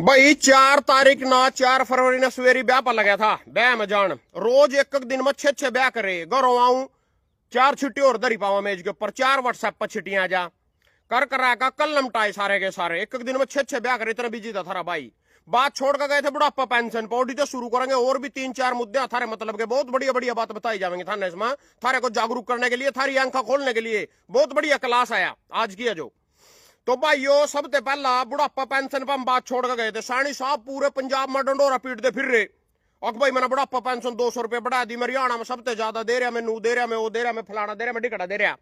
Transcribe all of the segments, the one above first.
भाई 4 तारीख ना 4 फरवरी ने सवेरी ब्याह पर लगा था। ब्याह में जान रोज एक एक दिन में 6 ब्याह करे घरों आऊं 4 छुट्टी और दरी पावा मेज के ऊपर 4 व्हाट्सएप पर छिटियां जा कर करा का कल लमटाए सारे के सारे एक एक दिन में 6 ब्याह करे। इतना बिजी था थारा भाई। बात छोड़ कर गए थे बुढ़ापा पेंशन पॉडी तो शुरू करेंगे और भी 3-4 मुद्दे थारे मतलब के बहुत बढ़िया बढ़िया बात बताई जाएंगे थाने इसमें थारे को जागरूक करने के लिए थारी आंखा खोलने के लिए बहुत बढ़िया क्लास आया आज की है जो। तो भाइयों सबसे पहला बुढ़ापा पेंशन पर हम बात छोड़ कर गए थे। सानी साहब पूरे पंजाब में डंडोरा पीटते फिर रहे और भाई मैंने बुढ़ापा पेंशन 200 रुपए बढ़ा दी, हरियाणा में सबसे ज्यादा दे रहा, मैं नू दे रहा, मैं वो दे रहा, मैं फलाना दे रहा, मैं टिकटा दे रहा।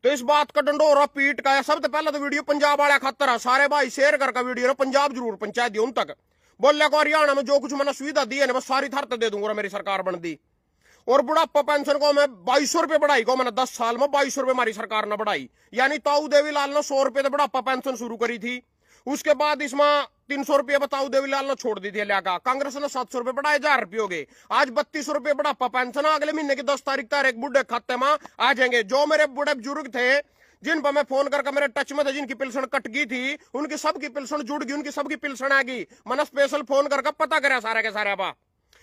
तो इस बात का डंडोरा पीट का सबसे पहले तो वीडियो पंजाब वाले खातर है सारे भाई शेयर करके वीडियो पंजाब जरूर पंचायत दी उन तक बोले को हरियाणा में जो कुछ मैंने सुविधा दी है ना बस सारी थरते दे दूंगा मेरी सरकार बन दी। और बुढ़ापा पेंशन को मैं 2200 रुपए बढ़ाई को मैंने 10 साल में 2200 रुपए हमारी सरकार ने बढ़ाई। यानी ताऊ देवीलाल ने 100 रुपए बुढ़ापा पेंशन शुरू करी थी। उसके बाद इसमें 300 रुपये बताऊ देवीलाल ने छोड़ दी थी लिया कांग्रेस ने 700 रुपए बढ़ाए 1000 रुपये हो गए। आज 3200 रुपये बुढ़ापा पेंशन अगले महीने की 10 तारीख तक एक बुढ़े खाते में आ जाएंगे। जो मेरे बुढ़े बुजुर्ग थे जिन पर मैं फोन करके मेरे टच में थे जिनकी पेंशन कट गई थी उनकी सबकी पेंशन जुड़ गई, उनकी सबकी पेंशन आ गई। मैंने स्पेशल फोन करके पता करा सारे के सारे बा।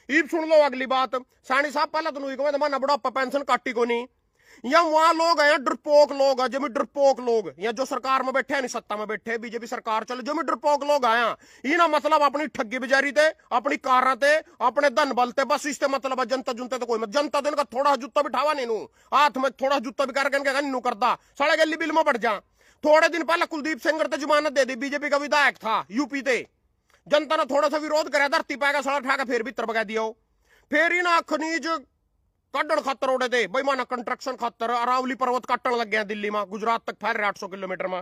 इब सुन लो अगली बात सानी साहब पहले तो माना बुढ़ापा पेंशन काटी को नहीं। या वहां लोग हैं डरपोक लोग हैं जमी डरपोक लोग या जो सरकार में बैठे नहीं सत्ता में बैठे बीजेपी सरकार चले जमी डरपोक लोग आया इना मतलब अपनी ठगी बिजारी थे अपनी कारा थे अपने धन बलते बस इससे मतलब जनता जुनते तो कोई मत जनता तो इनका थोड़ा जूता बिठावा नहीं नू हाथ में थोड़ा जूता भी करके नू करता साढ़े गली बिल में बढ़ जा। थोड़े दिन पहले कुलदीप सेंगर ते जमानत दे दी, बीजेपी का विधायक था यूपी ते, जनता ने थोड़ा सा विरोध करा धरती पाएगा साला ठाकर फिर भीतर बगा दिया। फिर इन खनिज कड्डण खातर उड़े थे भाई माना कंस्ट्रक्शन खातर अरावली पर्वत काटन लग गया दिल्ली में गुजरात तक फैल रहे 800 किलोमीटर में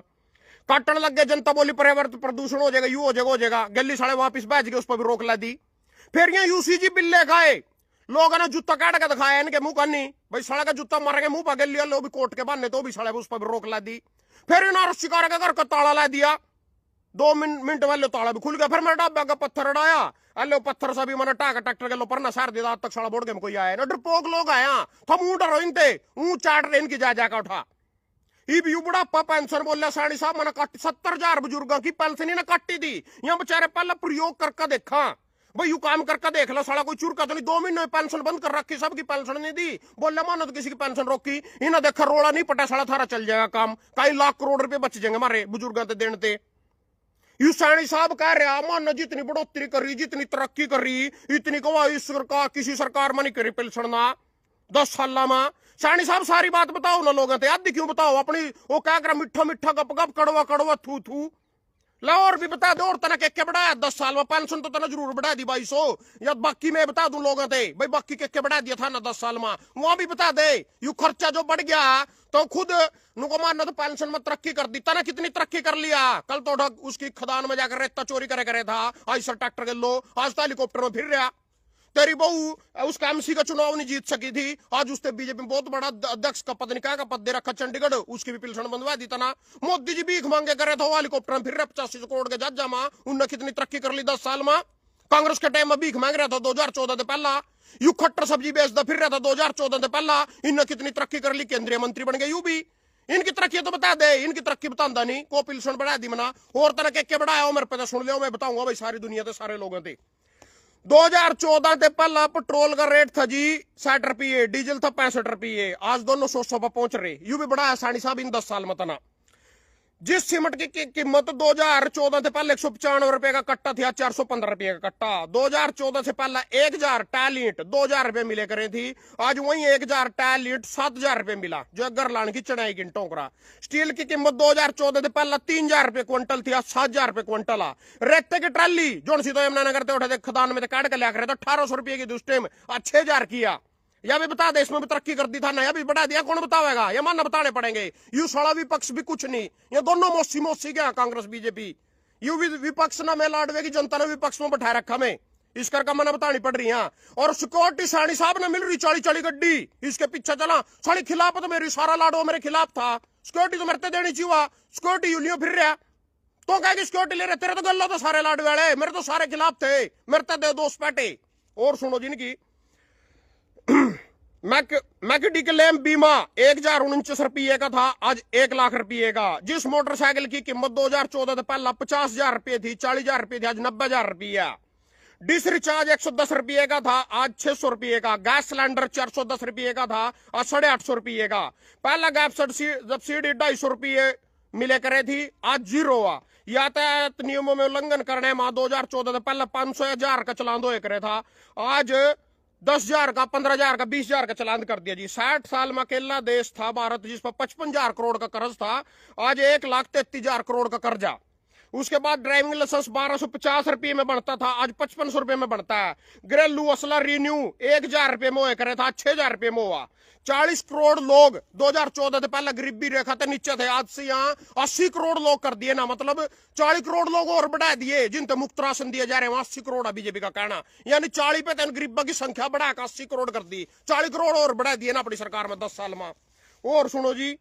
काटन लग गया। जनता बोली पर्यावरण प्रदूषण हो जाएगा यू हो जाएगा गली साले वापिस बैठ गए उस पर भी रोक ला दी। फिर यहाँ यूसीजी बिल्ले खाए लोगों ने जूता काट के दिखाया इनके मुंह का नहीं भाई साले का जूता मारेंगे मुंह पर गली लो भी कोर्ट के बांधने तो भी साले उस पर भी रोक ला दी। फिर इन्होंने शिकार के घर का ताला ला दिया 2 मिनट में ताला भी खुल गया। फिर मैं डाबा का पत्थर अड़ाया अल्लो पत्थर से भी मैंने टाका ट्रैक्टर के लो पर ना सार दिया तक साला बोर्ड के में कोई आया ना डरपोक लोग आया थम ऊँट रहो इनते ऊँ चाट रहे इनकी जा जाकर उठा। इब यू बुढ़ापा पेंशन बोल सानी साहब मैंने 70,000 बुजुर्गों की पेंशन ही ना काटी थी। यहाँ बेचारे पहले प्रयोग करके देखा भाई यू काम करके देख लो साला कोई चुरका तो नहीं 2 महीने में पेंशन बंद कर रखी सबकी पेंशन नहीं दी बोले मानो तो किसी की पेंशन रोकी इन्हें देखा रोड़ा नहीं पटा साला थारा चल जाएगा काम कई लाख करोड़ रुपए बच जाएंगे हमारे बुजुर्गों से देने थे। यू सानी साहब कह रहा मान जितनी बढ़ोतरी करी जितनी तरक्की करी इतनी कवा इस सरकार किसी सरकार में नहीं करी पेंशन ना 10 साल में। सानी साहब सारी बात बताओ ना लोगों से आदि क्यों बताओ अपनी वो क्या कर मिठा मिठा गप गप कड़वा कड़वा थू थू ला और भी बता दो और तना के बढ़ाया 10 साल में पेंशन तो तना जरूर बढ़ा दी 2200 या बाकी मैं बता दूं लोगों से भाई बाकी के बढ़ा दिया था ना 10 साल में वहां भी बता दे यू खर्चा जो बढ़ गया तो खुद नुको मारना तो पेंशन में तरक्की कर दी तना कितनी तरक्की कर लिया। कल तो उसकी खदान में जाकर रेता चोरी करे था आज सर ट्रैक्टर के लो आज तो हेलीकॉप्टर में फिर रहा। तेरी बहू उसका एमसी का चुनाव नहीं जीत सकी थी आज उसने बीजेपी में बहुत बड़ा अध्यक्ष का पद नहीं का पद दे रखा चंडीगढ़ उसकी भी पेंशन बंधवा दी तना। मोदी जी भीख मांगे करे था हेलीकॉप्टर में फिर 85 करोड़ के जज जमा उनने कितनी तरक्की कर ली 10 साल में। कांग्रेस के टाइम में भीख मांग रहा था 2014 से पहला यू खट्टर सब्जी बेचता फिर रहा था 2014 से पहला इनने कितनी तरक्की कर ली केंद्रीय मंत्री बन गए यू भी इनकी तरक्की तो बता दे इनकी तरक्की बताता नहीं को पेंशन बढ़ा दी मना और तरह के बढ़ाया मेरे पे सुन लियो मैं बताऊंगा भाई सारी दुनिया के सारे लोगों से। 2014 से पहला पेट्रोल का रेट था जी 60 रुपये डीजल था 65 रुपये आज दोनों 100 पर पहुंच रहे यू भी बढ़ाया सानी साहब इन 10 साल में तना। जिस सीमेंट की कीमत 2014 से पहले 195 रुपए का कट्टा थी आज 415 रुपए का कट्टा। 2014 से पहले 1000 टाइल ईंट 2000 रुपए मिले करे थी आज वही 1000 टाइल ईंट 7000 रुपए मिला जो गरलान की चढ़ाई की टोकरा। स्टील की कीमत 2014 से पहले 3000 रुपए क्विंटल थी आज 7000 रुपए क्विंटल। रेते की ट्राली जो सी तो यमुनानगर से उठे खदान में काट के लिया करे तो 1800 रुपये की उस टाइम आज 6000 किया। या भी बता दे इसमें भी तरक्की कर दी था नया भी बढ़ा दिया कौन बतावेगा ये मानना बताने पड़ेंगे। यू साला विपक्ष भी कुछ नहीं ये दोनों मौसी मौसी क्या कांग्रेस बीजेपी यू विपक्ष ना मैं लाडवे की जनता ने विपक्ष में बैठा रखा मैं इस करके मना बतानी पड़ रही है। और सिक्योरिटी सानी साहब ने मिल रही 40 गड्डी इसके पीछे चला साड़ी खिलाफ तो मेरी सारा लाडो मेरे खिलाफ था सिक्योरिटी तो मेरे देनी चाहिए सिक्योरिटी यूनियो फिर रहा तो कह सिक्योरिटी ले रहे तेरे तो गल्ला तो सारे लाडवे वाले मेरे तो सारे खिलाफ थे मेरे तो दे दोस्त बैठे। और सुनो जिनकी मैकेडिक्लेम बीमा 1049 रुपये का था, आज 1 लाख रुपये का। जिस मोटरसाइकिल की कीमत 2014 से पहला 50,000 रुपये थी, 40,000 रुपये थी, आज 90,000 रुपये। डिस रिचार्ज 110 रुपये का था, आज 600 रुपये का। गैस सिलेंडर 410 रुपये का था, आज 850 रुपये का। पहला गैस सब्सिडी 250 रुपये मिले करे थी, आज 0 हुआ। यातायात नियमों में उल्लंघन करने में 2014 से पहले 500 1000 का चलान दो करे था, आज 10,000 का, 15,000 का, 20,000 का चलान कर दिया जी। 60 साल में अकेला देश था भारत जिस पर 55,000 करोड़ का कर्ज था, आज 1,33,000 करोड़ का कर्जा। उसके बाद ड्राइविंग लाइसेंस 1250 रुपये में बनता था, आज 5500 रुपये में बनता है। घरेलू असला रिन्यू 1,000 रुपये में करे था, 6,000 रुपये में हुआ। 40 करोड़ लोग 2014 से पहले गरीबी रेखा से नीचे थे, आज से यहाँ 80 करोड़ लोग कर दिए ना, मतलब 40 करोड़ लोग और बढ़ा दिए जिनसे मुफ्त राशन दिए जा रहे हैं। 80 करोड़ है बीजेपी का कहना, यानी 40 पे गरीबों की संख्या बढ़ाकर 80 करोड़ कर दी। 40 करोड़ और बढ़ा दिए ना अपनी सरकार में 10 साल में। और सुनो जी,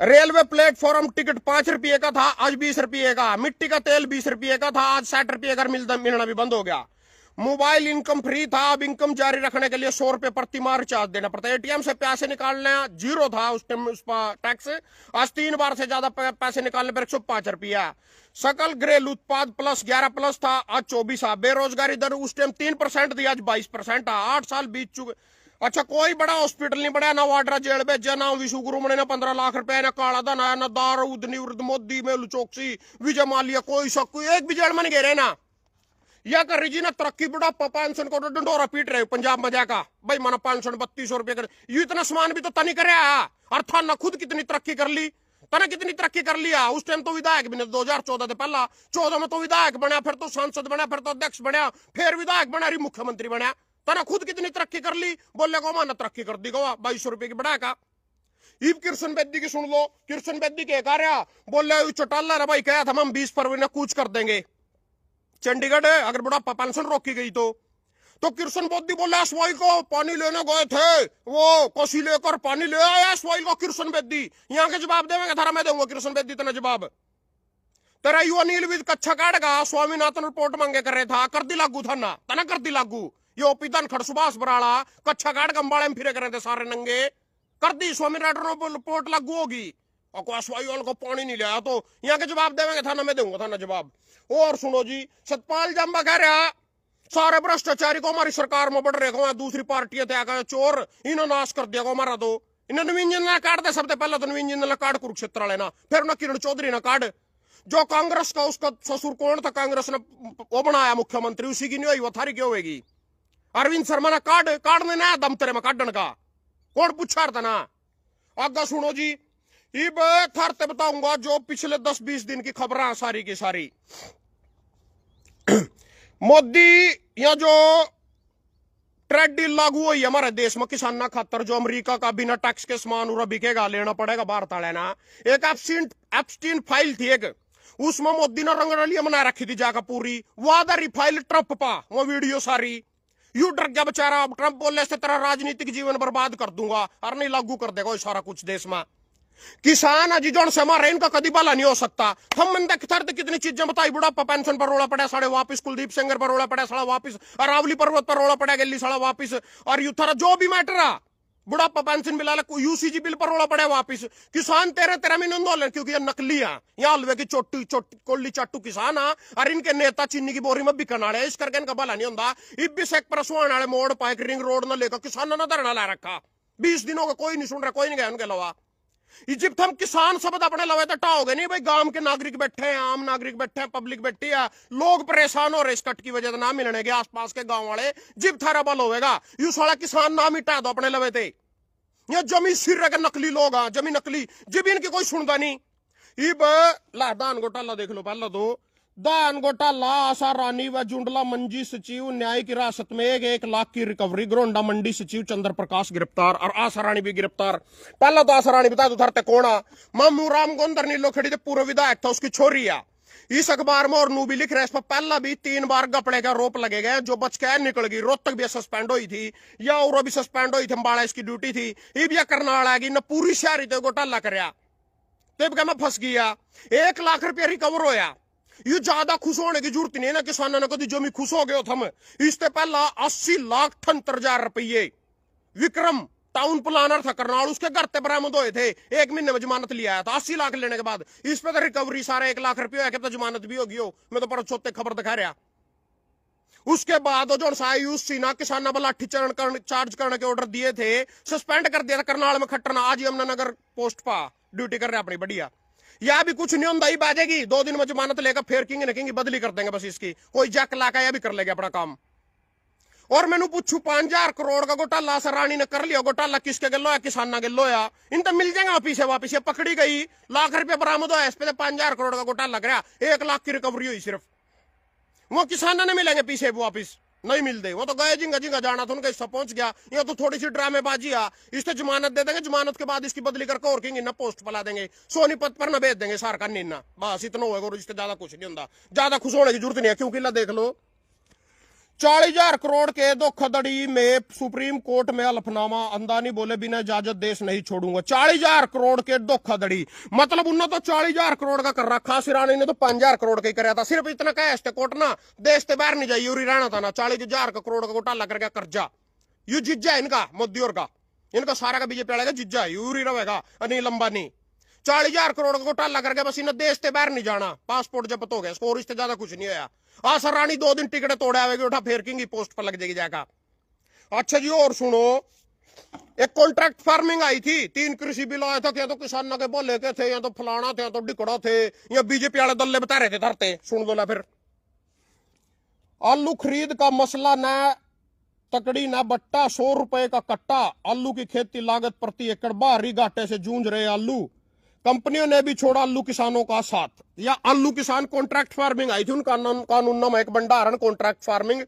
रेलवे प्लेटफॉर्म टिकट 5 रुपये का था, आज 20 रुपये का। मिट्टी का तेल 20 रुपये का था, आज 60 रुपये का मिलना भी बंद हो गया। मोबाइल इनकम फ्री था, अब इनकम जारी रखने के लिए 100 रुपये प्रति माह रिचार्ज देना पड़ता है। एटीएम से पैसे निकालना 0 था उस टाइम, उस पर टैक्स। आज 3 बार से ज्यादा पैसे निकालने पर 105 रुपया। सकल घरेलू उत्पाद प्लस 11+ था, आज 24 है। बेरोजगारी दर उस टाइम 3% थी, आज 22% है। 8 साल बीत चुके। अच्छा, कोई बड़ा हॉस्पिटल नहीं बढ़ाया, ना वाड्रा जेल भेजा, ना विशु गुरुमणे ने 15 लाख रुपए, ना काला धन आया, ना दारूद निवृत्त मोदी मेलू चौकसी विजय माल्या, कोई एक भी जेल में नहीं गए ना। या कर रही जी ना तरक्की बुढ़ापा पेंशन को डंडोरा पीट रहे पंजाब में जाकर, भाई माना पेंशन 3200 रुपये कर। ये इतना सामान भी तो तनी करे, और था ना खुद कितनी तरक्की कर ली, तना कितनी तरक्की कर लिया। उस टाइम तो विधायक भी नहीं, 2014 से पहला 14 में तो विधायक बना, फिर तो सांसद बना, फिर तो अध्यक्ष बना, फिर विधायक बना, मुख्यमंत्री बना। तना खुद कितनी तरक्की कर ली, बोले को माना तरक्की कर दी गवा 2200 रुपये की बढ़ा का। ईब कृष्ण बेदी की सुन लो, कृष्ण बेदी के कह रहा, बोले चौटाला रे भाई कहा था हम 20 फरवरी में कूच कर देंगे चंडीगढ़, अगर बुढ़ापा पेंशन रोकी गई तो कृष्ण बेदी बोले एसवाई को पानी लेने गए थे, वो कोसी लेकर पानी ले आया एसवाई को कृष्ण बेदी। यहाँ के जवाब देंगे थारा मैं दूंगा कृष्ण बेदी तना जवाब। तेरा युवा नील भी कच्चा काटगा, स्वामीनाथन रिपोर्ट मांगे कर रहे था, कर दी लागू था ना, तना कर दी लागू। ये ओपीधन खड़ सुभाष बराड़ा कच्चा काट गंबाड़े में फिरे कर रहे थे सारे नंगे, कर दी स्वामीनाथन रिपोर्ट लागू होगी। और एसवाई वालों को पानी नहीं लाया तो यहाँ के जवाब देंगे थाना मैं दूंगा थाना जवाब। और सुनो जी, सतपाल जंबा कह रहा सारे भ्रष्टाचारी को हमारी सरकार में बढ़ रहे को, दूसरी पार्टियां थे चोर, इन्होंने नाश कर दिया को हमारा। तो इन्हें नवीन जिंदला काट दे, सबसे पहले तो नवीन जिंदला काट कुरुक्षेत्र लेना, फिर ना किरण चौधरी ना काट। जो कांग्रेस का उसका ससुर कौन था, कांग्रेस ने वो बनाया मुख्यमंत्री, उसी की नहीं हुई, वो थारी क्यों होगी। अरविंद शर्मा ने काटने ना दम तेरे में काटन का, कौन पूछा था ना। आगे सुनो जी, इब थारते बताऊंगा जो पिछले 10-20 दिन की खबरें सारी की सारी। मोदी या जो ट्रेड डील लागू हुई हमारे देश में किसाना खातर, जो अमेरिका का बिना टैक्स के सामान उरा बिकेगा, लेना पड़ेगा बाहर था लेना। एक एप्स्टीन फाइल थी एक, उसमें मोदी ने रंगरलियां बना रखी थी जाकर पूरी, वादा फाइल ट्रंप पा वो वीडियो सारी। यू डर गया बेचारा, ट्रंप बोलने से तेरा राजनीतिक जीवन बर्बाद कर दूंगा, और नहीं लागू कर देगा सारा कुछ देश में। किसान अजीजों से हमारा इनका कभी भला नहीं हो सकता। हम मंदे कितनी चीजें बताई, बुढ़ापा पेंशन पर रोड़ा पड़ा साढ़े वापिस, कुलदीप सेंगर पर रोड़ा पड़ा साढ़ा वापिस, अरावली पर्वत पर रोड़ा पड़ा गली साढ़ा वापिस, और यूथरा जो भी मैटर है बुढ़ापा पेंशन बिल यूसीजी बिल पर रोड़ा पड़ा वापिस। किसान तेरे में आंदोलन, क्योंकि ये नकली है, यहाँ हलवे की चोटी कोल्ली चाटू किसान है, और इनके नेता चीनी की बोरी में बिकन वाले, इस करके इनका भला नहीं होता। इब भी सेक पर सुहाने वाले मोड़ पाए रिंग रोड न लेकर किसानों ने धरना ला रखा, 20 दिनों का कोई नहीं सुन रहा, कोई नहीं गया उनके अलावा। इजिप्त हम किसान शब्द अपने लवे तो टाओगे नहीं भाई, गांव के नागरिक बैठे हैं, आम नागरिक बैठे हैं, पब्लिक बैठी है, लोग परेशान हो रहे इस कट की वजह से ना मिलने के आसपास के गांव वाले। जिब थारा बल होगा यू साला किसान ना मिटा दो अपने लवे थे, ये जमी सिर के नकली लोग हैं, जमी नकली, जब इनकी कोई सुनता नहीं। इब ला दान घोटाला देख लो, पहला तो दान घोटाला, आशा रानी व जुंडला मंजी सचिव न्यायिक हिरासत में, 1 लाख की रिकवरी। ग्रोंडा मंडी सचिव चंद्र प्रकाश गिरफ्तार और आशा रानी भी गिरफ्तार। पहला तो आशा रानी बता दो धरते कौन आ, मामू राम गोंदर नीलो खड़ी थे, पूर्व विधायक था, उसकी छोरी आ। इस अखबार में और नू भी लिख रहे, इस पर पहला भी 3 बार गपड़े का आरोप लगे गए, जो बच के निकल गई। रोहतक भी सस्पेंड हुई थी, या और भी सस्पेंड हुई थी, अंबाला इसकी ड्यूटी थी। इब यह करनाल आएगी न, पूरी शहरी तो घोटाला करया, तब क्या मैं फंस गया। 1 लाख रुपया रिकवर होया। ये ज्यादा खुश होने की जरूरत नहीं है ना, किसानों ने कभी जमी खुश हो गए हम। इससे पहला 80,78,000 रुपये विक्रम टाउन प्लानर था करनाल, उसके घर पे बरामद हुए थे, 1 महीने में जमानत लिया आया था 80 लाख लेने के बाद। इस पे तो रिकवरी सारा 1 लाख रुपये है, तो जमानत भी होगी हो, मैं तो पर छोटे खबर दिखा रहा। उसके बाद जो सायूस सीना किसाना वाला लाठी चार्ज करने के ऑर्डर दिए थे, सस्पेंड कर दिया था करनाल में खट्टरना, आज यमुनानगर पोस्ट पा ड्यूटी कर रहे अपनी बढ़िया। या भी कुछ नहीं होता ही बाजेगी, 2 दिन में जमानत लेकर फिर किंग ने किंग बदली कर देंगे बस इसकी, कोई जक लाकर या भी कर लेगा अपना काम। और मैंने पूछू 5000 करोड़ का घोटाला सर रानी ने कर लिया, घोटाला किसके गलो है, किसाना गलो है, इन तो मिल जाएगा वापिस, पकड़ी गई, लाख रुपया बरामद हुआ, इस पे 5000 करोड़ का घोटाला लग रहा, 1 लाख की रिकवरी हुई सिर्फ। वो किसाना ने मिलेंगे पीछे वापिस नहीं मिलते, वो तो गए जिंगा जिंगा जाना था उनका हिस्सा पहुंच गया। ये तो थोड़ी सी ड्रामेबाजी आ, इससे जमानत दे देंगे, जमानत के बाद इसकी बदली करके और किंग ना पोस्ट पला देंगे, सोनीपत पर ना भेज देंगे सार का नीना, बस इतना होगा, इससे ज्यादा कुछ नहीं होता, ज्यादा खुश होने की जरूरत नहीं है। क्योंकि ला देख लो 40,000 करोड़ के धोखाधड़ी में सुप्रीम कोर्ट में हलफनामा, अंदानी बोले बिना इजाजत देश नहीं छोड़ूंगा। 40,000 करोड़ के धोखाधड़ी, मतलब उन्होंने तो 40,000 करोड़ का कर रखा, सिरानी ने तो 5,000 करोड़ का ही कराया था, सिर्फ इतना कह कोर्ट ना देश से बाहर नहीं जाइए, उरी रहना था ना। 40,000 करोड़ का घोटाला कर गया कर्जा, यू जिज्जा इनका मोदी और का, इनका सारा का बीजेपी वाले का जिज्जा यूरी रहेगा अनिल अंबानी। 40,000 करोड़ का घोटाला कर गया, बस इन्हें देश से बाहर नहीं जाना, पासपोर्ट जब्त हो गया, स्कोर इससे ज्यादा कुछ नहीं होया। सर रानी 2 दिन टिकट तोड़े आवेगी, उठा फेर किंग पोस्ट पर लग जाएगी जाएगा। अच्छा जी और सुनो, एक कॉन्ट्रैक्ट फार्मिंग आई थी, 3 कृषि बिल आए थे, क्या तो किसानों के बोले के थे, या तो फलाना थे, या तो डिकड़ा थे, या बीजेपी वाले दल्ले बता रहे थे धरते, सुन दो ला फिर। आलू खरीद का मसला न तकड़ी न बट्टा, 100 रुपए का कट्टा, आलू की खेती लागत प्रति एकड़ बाहरी घाटे से जूझ रहे आलू, कंपनियों ने भी छोड़ा आलू किसानों का साथ। या आलू किसान कॉन्ट्रैक्ट फार्मिंग आई थी, उनका कानून नाम एक भंडारण कॉन्ट्रैक्ट फार्मिंग।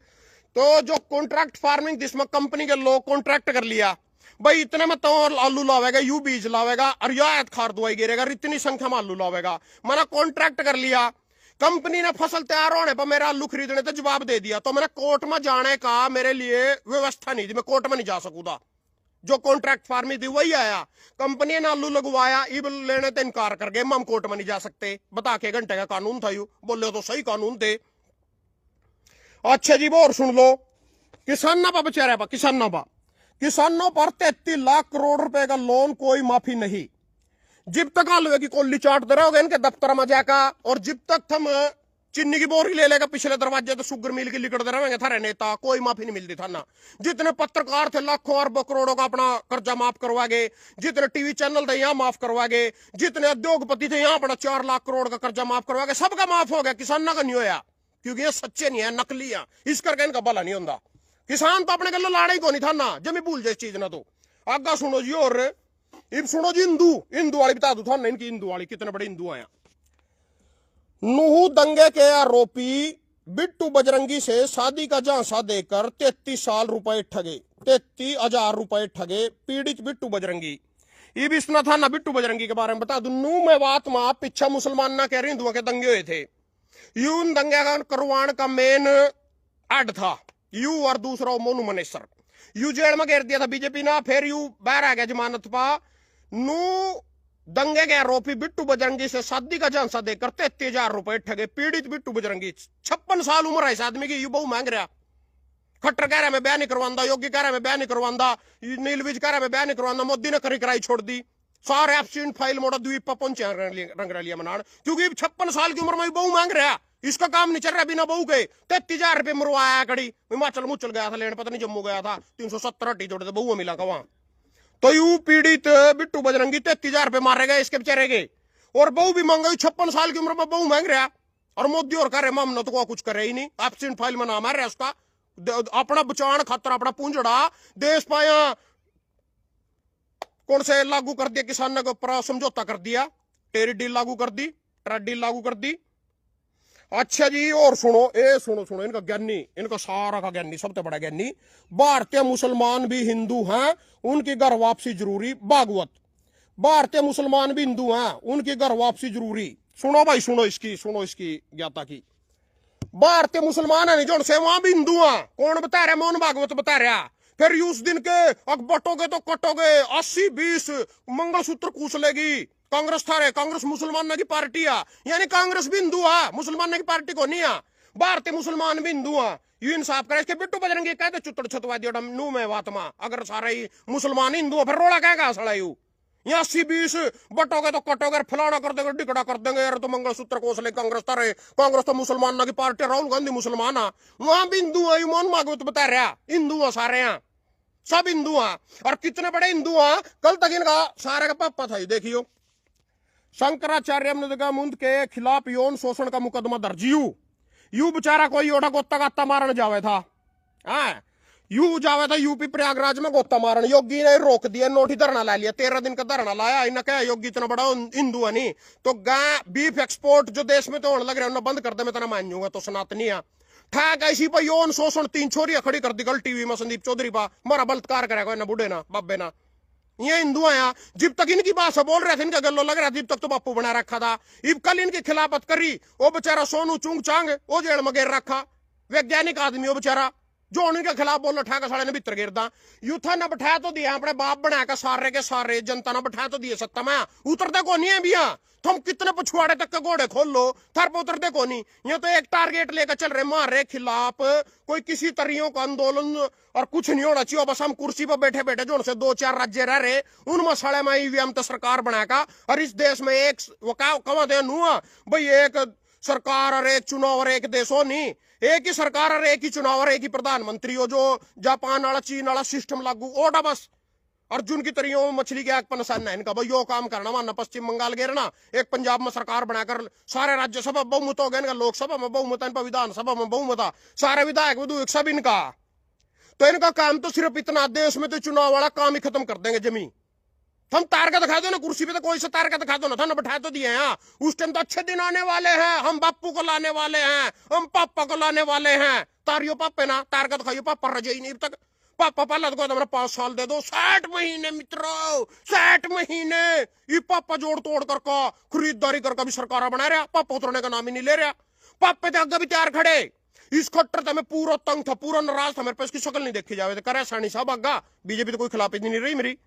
तो जो कॉन्ट्रैक्ट फार्मिंग जिसमें कंपनी के लोग कॉन्ट्रैक्ट कर लिया, भाई इतने में तो आलू लावेगा, यू बीज लावेगा और रियायत खार दवाई गिरेगा, इतनी संख्या में आलू लावेगा, मैंने कॉन्ट्रैक्ट कर लिया। कंपनी ने फसल तैयार होने पर मेरा आलू खरीदने तो जवाब दे दिया, तो मैंने कोर्ट में जाने का मेरे लिए व्यवस्था नहीं थी, मैं कोर्ट में नहीं जा सकूंगा। जो कॉन्ट्रैक्ट फार्मिंग थी वही आया, कंपनी ने आलू लगवाया, ईब लेने तो इनकार कर गए, हम कोर्ट में नहीं जा सकते, बता के घंटे का कानून था, यू बोले तो सही कानून थे। अच्छा जी वो और सुन लो, किसानों पर बेचारे पर, किसानों पर 33 लाख करोड़ रुपए का लोन, कोई माफी नहीं। जब तक आलू की कोल्ली चाटते रहोगे इनके दफ्तर में जाकर, और जब तक हम चीनी की बोरी ले लेगा पिछले दरवाजे तो शुगर मिल की लिकड़ते रहेंगे थारे नेता, कोई माफी नहीं मिलती था ना। जितने पत्रकार थे लाखों अरबों करोड़ों का अपना कर्जा माफ करवा गए, जितने टीवी चैनल थे यहाँ माफ करवा गए, जितने उद्योगपति थे यहाँ अपना 4 लाख करोड़ का कर्जा माफ करवा गए, सबका माफ हो गया, किसानों का नहीं होया, क्योंकि ये सच्चे नहीं है, नकली है, इस करके इनका भला नहीं होता। किसान तो अपने गलो लाड़ा ही को नहीं था ना, जमी भूल जाए इस चीज ना। तो आगा सुनो जी, और इब सुनो जी, हिंदू वाली बता दू था ना, इनकी हिंदू वाली कितने बड़े हिंदू आया। नूह दंगे के आरोपी बिट्टू बजरंगी से शादी का झांसा देकर 33 साल रुपए ठगे, 33,000 रुपए ठगे पीड़ित बिट्टू बजरंगी। ये भी सुना था ना बिट्टू बजरंगी के बारे में बता दू। नूह में बात में पीछा मुसलमान ना कह रही, हिंदुओं के दंगे हुए थे, यू दंगे का करवाण का मेन एड था यू, और दूसरा मोनू मनेसर, यू जेल में घेर दिया था बीजेपी ने, फिर यू बाहर आ गया जमानत पा। नू दंगे के आरोपी बिट्टू बजरंगी से शादी का झांसा देकर 33,000 रुपए ठगे पीड़ित बिट्टू बजरंगी। 56 साल उम्र है इस आदमी की, यू बहु मांग रहा। खट्टर कह रहा मैं ब्याह नहीं करवांदा, योगी कह रहा मैं ब्याह नहीं करवांदा, नीलविज कह रहा मैं ब्याह नहीं करवांदा, मोदी ने करी कराई छोड़ दी, सारे एब्सेंट फाइल मोड़ा द्वीप पर पहुंचे रंग रलिया मनान, क्योंकि 56 साल की उम्र में बहु मांग रहा, इसका काम नहीं चल रहा बिना बहू के। 33,000 रुपये मरवाया कड़ी, हिमाचल मुचल गया था लेने, पता नहीं जम्मू गया था, 370 हड्डी जोड़े थे, बहु मिला का वहां। तो यू पीड़ित बिट्टू बजरंगी 33,000 रुपये मारे गए इसके बेचारे के, और बहू भी मांग गई, 56 साल की उम्र में बहू मांग रहा, और मोदी और कह रहे हम तो कुछ करे ही नहीं, एब्सेंट फाइल में नाम मार रहा उसका, अपना बचान खातर अपना पूंजड़ा देश पाया कौन से लागू कर दिया, किसानों के ऊपर समझौता कर दिया, टेरी डील लागू कर दी, ट्रेड डील लागू कर दी। अच्छा जी और सुनो, सुनो इनका ज्ञानी, इनका सारा का ज्ञानी, सबसे बड़ा ज्ञानी, भारतीय मुसलमान भी हिंदू हैं, उनकी घर वापसी जरूरी, भागवत। भारतीय मुसलमान भी हिंदू हैं, उनकी घर वापसी जरूरी। सुनो भाई सुनो इसकी ज्ञाता की। भारतीय मुसलमान है नहीं जो से वहां भी हिंदू हैं, कौन बता रहा, मोहन भागवत बता रहा। फिर उस दिन के बटोगे तो कटोगे, 80-20 मंगलसूत्र कूच लेगी कांग्रेस थारे, कांग्रेस मुसलमान की पार्टी है, यानी कांग्रेस भी हिंदू है, मुसलमान की पार्टी को नहीं है। भारतीय मुसलमान भी हिंदू हैं, यू इंसाफ करे। इसके बिट्टू बजरंगी कहते चुतड़ छतवादी नू में वातमा, अगर सारे ही मुसलमान हिंदू फिर रोड़ा कहेगा सड़ा यू यहाँ 80-20 बटोगे तो कटोगे, फलाना कर देंगे, डिकड़ा कर देंगे यार, तो मंगलसूत्र कोसले कांग्रेस तारे, कांग्रेस तो मुसलमान ना की पार्टी, राहुल गांधी मुसलमान है, वहां भी हिंदू है, मान मांगो तो बता रहा हिंदू है सारे यहाँ, सब हिंदू हैं। और कितने बड़े हिंदू हैं, कल तक इनका सारे का पापा था। देखियो शंकराचार्य मुंद के खिलाफ यौन शोषण का मुकदमा दर्ज, यू बेचारा कोई ओढ़ा गोता गाता मारन जावे था, यू जावे था यूपी प्रयागराज में गोता मारन, योगी ने रोक दिया, नोटी धरना ला लिया, 13 दिन का धरना लाया। इन्हें क्या योगी इतना बड़ा हिंदू है नहीं तो गाय बीफ एक्सपोर्ट जो देश में तो होने लग रहा है बंद कर दे, मैं तना मान जाऊंगा तो सनातनी है ठैक ऐसी पर यौन शोषण 3 छोरी खड़ी कर दी कल टीवी में, संदीप चौधरी पा मारा बलात्कार करेगा ना बूढ़े ना बाबे ना, ये हिंदू आया। जब तक इनकी भाषा बोल रहे थे इनका गल्लो लग रहा था, जब तक तो बापू बना रखा था, इब कल इनकी खिलाफत करी, वो बेचारा सोनू चुंग चांग वो जेल में गिर रखा, वैज्ञानिक आदमी वो बेचारा जो उनके खिलाफ बोल रहा था, साले ने भीतर गिरदा यूथा ने बैठाया तो दिया अपने बाप बनाया का सारे के सारे जनता ने बैठाया तो दिए सत्ता में, उतरते को नहीं है भैया, तुम कितने पछुआड़े तक के घोड़े खोल लो थर पर उतरते को नहीं। ये तो एक टारगेट लेकर चल रहे मारे खिलाफ, कोई किसी तरियों का आंदोलन और कुछ नहीं होना चाहिए, बस हम कुर्सी पर बैठे बैठे जो उनसे 2-4 राज्य रह रहे उन मसाले में ईवीएम तो सरकार बनाएगा। और इस देश में एक कमा दे भाई एक सरकार और एक चुनाव और एक देश हो नहीं, एक ही सरकार और एक ही चुनाव और एक ही प्रधानमंत्री हो, जो जापान वाला चीन वाला सिस्टम लागू ओडा बस। अर्जुन की तरियों मछली के आग पर निशाना है इनका, भाई यो काम करना मानना पश्चिम बंगाल गिरना, एक पंजाब में सरकार बनाकर सारे राज्यसभा बहुमत हो गया इनका, लोकसभा में बहुमत है, विधानसभा में बहुमत, सारे विधायक विधुयक सब इनका। तो इनका काम तो सिर्फ इतना, देश में तो चुनाव वाला काम ही खत्म कर देंगे जमीन। हम तारका दिखा दो ना कुर्सी पे, तो कोई सा तारका दिखा दो ना, था ना बैठा तो दिए हैं, उस टाइम तो अच्छे दिन आने वाले हैं, हम बापू को लाने वाले हैं, हम पापा को लाने वाले हैं, तारियो पापे ना तारका दिखाइयो पापा रजाई नहीं तक पापा पहला तो हमारा 5 साल दे दो, 60 महीने मित्रों 60 महीने ये पापा जोड़ तोड़ करके खरीदारी करके भी सरकार बना रहा, पापा उतरने का नाम ही नहीं ले रहा, पापे तो अगर भी तैयार खड़े, इस खट्टर था मैं पूरा तंग था, पूरा नाराज था, मेरे पास की शक्ल नहीं देखी जावे करे सानी साहब आगा, बीजेपी तो कोई खिलाफ नहीं रही मेरी।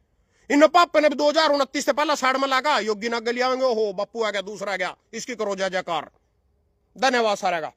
इन पापे ने 2029 से पहला साइड में लगा, योगी ना गली आएंगे, हो बापू आ गया दूसरा आ गया, इसकी करो जय जयकार। धन्यवाद सारे का।